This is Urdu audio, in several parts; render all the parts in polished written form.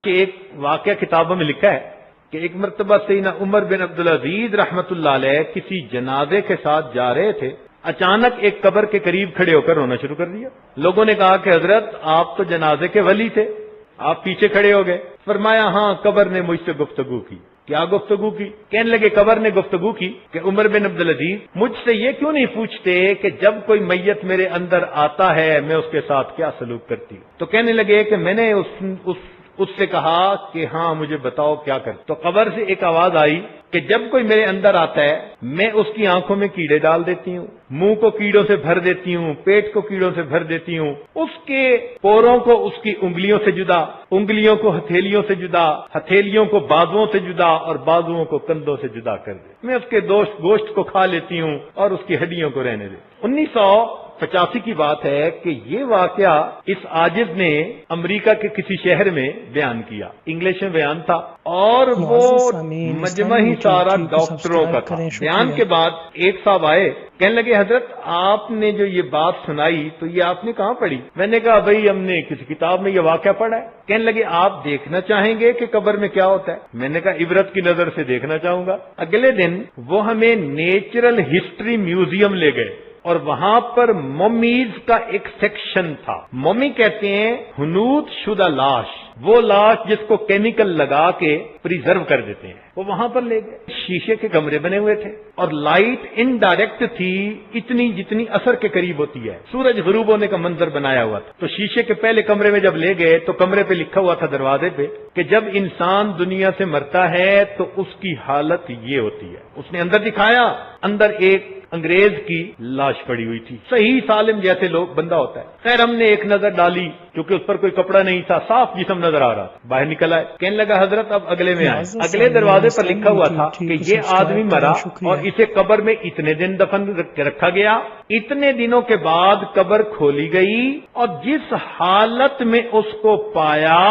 کہ ایک واقعہ کتابوں میں لکھا ہے کہ ایک مرتبہ سیدنا عمر بن عبدالعزیز رحمت اللہ علیہ کسی جنازے کے ساتھ جا رہے تھے، اچانک ایک قبر کے قریب کھڑے ہو کر رونا شروع کر دیا۔ لوگوں نے کہا کہ حضرت آپ تو جنازے کے ولی تھے، آپ پیچھے کھڑے ہو گئے۔ فرمایا ہاں قبر نے مجھ سے گفتگو کی۔ کیا گفتگو کی؟ کہنے لگے قبر نے گفتگو کی کہ عمر بن عبدالعزیز مجھ سے یہ کیوں نہیں پوچھتے کہ جب کوئی میت میرے اندر آتا ہے میں اس کے ساتھ کیا سلوک کرتی ہوں؟ تو کہنے لگے کہ میں نے اس سے کہا کہ ہاں مجھے بتاؤ کیا کر۔ تو قبر سے ایک آواز آئی کہ جب کوئی میرے اندر آتا ہے میں اس کی آنکھوں میں کیڑے ڈال دیتی ہوں، منہ کو کیڑوں سے بھر دیتی ہوں، پیٹ کو کیڑوں سے بھر دیتی ہوں، اس کے پوروں کو اس کی انگلیوں سے جدا، انگلیوں کو ہتھیلیوں سے جدا، ہتھیلیوں کو بازوؤں سے جدا اور بازوؤں کو کندھوں سے جدا کر دے۔ میں اس کے گوشت کو کھا لیتی ہوں اور اس کی ہڈیوں کو رہنے دیتی ہوں۔ 1985 کی بات ہے کہ یہ واقعہ اس عاجز نے امریکہ کے کسی شہر میں بیان کیا، انگلش میں بیان تھا اور وہ مجمع ہی سارا ڈاکٹروں کا تھا۔ بیان کے بعد ایک صاحب آئے، کہنے لگے حضرت آپ نے جو یہ بات سنائی تو یہ آپ نے کہاں پڑھی؟ میں نے کہا بھائی ہم نے کسی کتاب میں یہ واقعہ پڑھا ہے۔ کہنے لگے آپ دیکھنا چاہیں گے کہ قبر میں کیا ہوتا ہے؟ میں نے کہا عبرت کی نظر سے دیکھنا چاہوں گا۔ اگلے دن وہ ہمیں نیچرل ہسٹری میوزیم لے گئے اور وہاں پر مومیز کا ایک سیکشن تھا۔ مومی کہتے ہیں ہنود شدہ لاش، وہ لاش جس کو کیمیکل لگا کے پریزرو کر دیتے ہیں، وہ وہاں پر لے گئے۔ شیشے کے کمرے بنے ہوئے تھے اور لائٹ انڈائریکٹ تھی، اتنی جتنی اثر کے قریب ہوتی ہے، سورج غروب ہونے کا منظر بنایا ہوا تھا۔ تو شیشے کے پہلے کمرے میں جب لے گئے تو کمرے پہ لکھا ہوا تھا دروازے پہ کہ جب انسان دنیا سے مرتا ہے تو اس کی حالت یہ ہوتی ہے۔ اس نے اندر دکھایا، اندر ایک انگریز کی لاش پڑی ہوئی تھی، صحیح سالم جیسے لوگ بندہ ہوتا ہے۔ خیر ہم نے ایک نظر ڈالی کیونکہ اس پر کوئی کپڑا نہیں تھا، صاف جسم نظر آ رہا تھا، باہر نکل آئے۔ کہنے لگا حضرت اب اگلے میں آئے۔ اگلے دروازے پر لکھا ہوا تھا کہ یہ آدمی مرا اور اسے قبر میں اتنے دن دفن رکھا گیا، اتنے دنوں کے بعد قبر کھولی گئی اور جس حالت میں اس کو پایا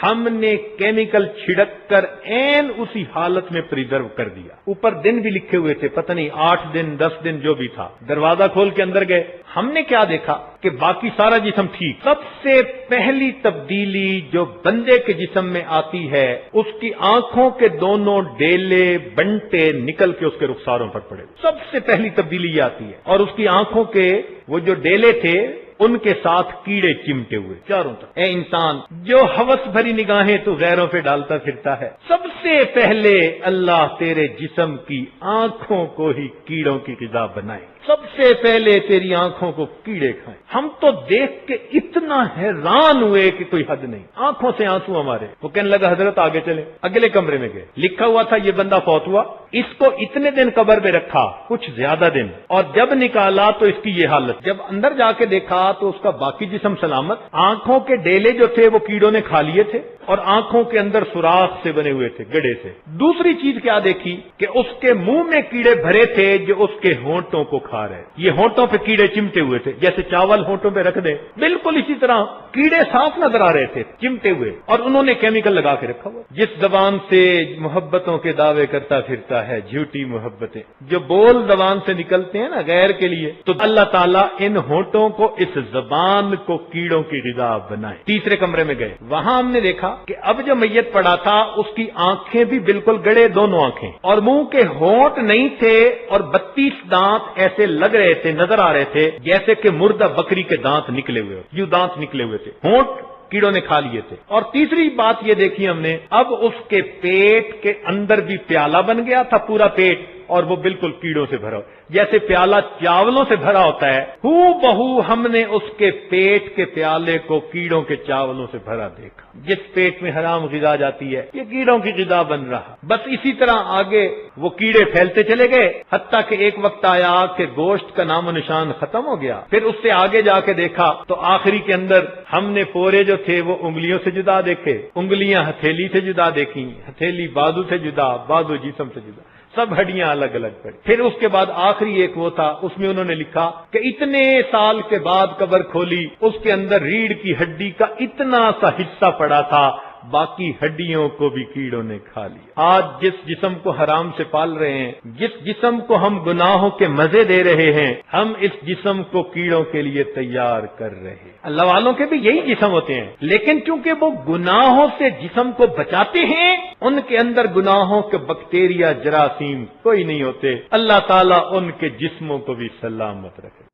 ہم نے کیمیکل چھڑک کر عین اسی حالت میں پریزرو کر دیا۔ اوپر دن بھی لکھے ہوئے تھے، پتہ نہیں 8 دن 10 دن جو بھی تھا۔ دروازہ کھول کے اندر گئے، ہم نے کیا دیکھا کہ باقی سارا جسم ٹھیک۔ سب سے پہلی تبدیلی جو بندے کے جسم میں آتی ہے اس کی آنکھوں کے دونوں ڈیلے بنٹے نکل کے اس کے رخساروں پر پڑے، سب سے پہلی تبدیلی یہ آتی ہے۔ اور اس کی آنکھوں کے وہ جو ڈیلے تھے ان کے ساتھ کیڑے چمٹے ہوئے چاروں طرف۔ اے انسان جو ہوس بھری نگاہیں تو غیروں پہ ڈالتا پھرتا ہے، سب سے پہلے اللہ تیرے جسم کی آنکھوں کو ہی کیڑوں کی غذا بنائے، سب سے پہلے تیری آنکھوں کو کیڑے کھائیں۔ ہم تو دیکھ کے اتنا حیران ہوئے کہ کوئی حد نہیں، آنکھوں سے آنسو ہمارے۔ وہ کہنے لگا حضرت آگے چلیں۔ اگلے کمرے میں گئے، لکھا ہوا تھا یہ بندہ فوت ہوا، اس کو اتنے دن قبر میں رکھا، کچھ زیادہ دن، اور جب نکالا تو اس کی یہ حالت۔ جب اندر جا کے دیکھا تو اس کا باقی جسم سلامت، آنکھوں کے ڈیلے جو تھے وہ کیڑوں نے کھا لیے تھے اور آنکھوں کے اندر سوراخ سے بنے ہوئے تھے، گڑے سے۔ دوسری چیز کیا دیکھی کہ اس کے منہ میں کیڑے بھرے تھے جو اس کے ہونٹوں کو کھا رہے، یہ ہونٹوں پہ کیڑے چمٹے ہوئے تھے، جیسے چاول ہونٹوں پہ رکھ دیں بالکل اسی طرح کیڑے صاف نظر آ رہے تھے چمٹے ہوئے، اور انہوں نے کیمیکل لگا کے رکھا ہوا۔ جس زبان سے محبتوں کے دعوے کرتا پھرتا ہے، جھوٹی محبتیں جو بول زبان سے نکلتے ہیں نا غیر کے لیے، تو اللہ تعالیٰ ان ہونٹوں کو، اس زبان کو کیڑوں کی غذا بنائے۔ تیسرے کمرے میں گئے، وہاں ہم نے دیکھا کہ اب جو میت پڑا تھا اس کی آنکھیں بھی بالکل گڑے، دونوں آنکھیں، اور منہ کے ہونٹ نہیں تھے، اور 32 دانت ایسے لگ رہے تھے، نظر آ رہے تھے جیسے کہ مردہ بکری کے دانت نکلے ہوئے، یوں دانت نکلے ہوئے تھے، ہونٹ کیڑوں نے کھا لیے تھے۔ اور تیسری بات یہ دیکھی ہم نے، اب اس کے پیٹ کے اندر بھی پیالہ بن گیا تھا، پورا پیٹ، اور وہ بالکل کیڑوں سے بھرا، جیسے پیالہ چاولوں سے بھرا ہوتا ہے، ہو بہو ہم نے اس کے پیٹ کے پیالے کو کیڑوں کے چاولوں سے بھرا دیکھا۔ جس پیٹ میں حرام غذا جاتی ہے یہ کیڑوں کی غذا بن رہا۔ بس اسی طرح آگے وہ کیڑے پھیلتے چلے گئے، حتیٰ کہ ایک وقت آیا کہ گوشت کا نام و نشان ختم ہو گیا۔ پھر اس سے آگے جا کے دیکھا تو آخری کے اندر ہم نے پورے جو تھے وہ انگلیوں سے جدا دیکھے، انگلیاں ہتھیلی سے جدا دیکھی، ہتھیلی بازو سے جدا، بازو جسم سے جدا، سب ہڈیاں الگ الگ پڑی۔ پھر اس کے بعد آخری ایک وہ تھا، اس میں انہوں نے لکھا کہ اتنے سال کے بعد قبر کھولی، اس کے اندر ریڑھ کی ہڈی کا اتنا سا حصہ پڑا تھا باقی ہڈیوں کو بھی کیڑوں نے کھا لیا۔ آج جس جسم کو حرام سے پال رہے ہیں، جس جسم کو ہم گناہوں کے مزے دے رہے ہیں، ہم اس جسم کو کیڑوں کے لیے تیار کر رہے ہیں۔ اللہ والوں کے بھی یہی جسم ہوتے ہیں، لیکن چونکہ وہ گناہوں سے جسم کو بچاتے ہیں، ان کے اندر گناہوں کے بیکٹیریا جراثیم کوئی نہیں ہوتے۔ اللہ تعالیٰ ان کے جسموں کو بھی سلامت رکھے۔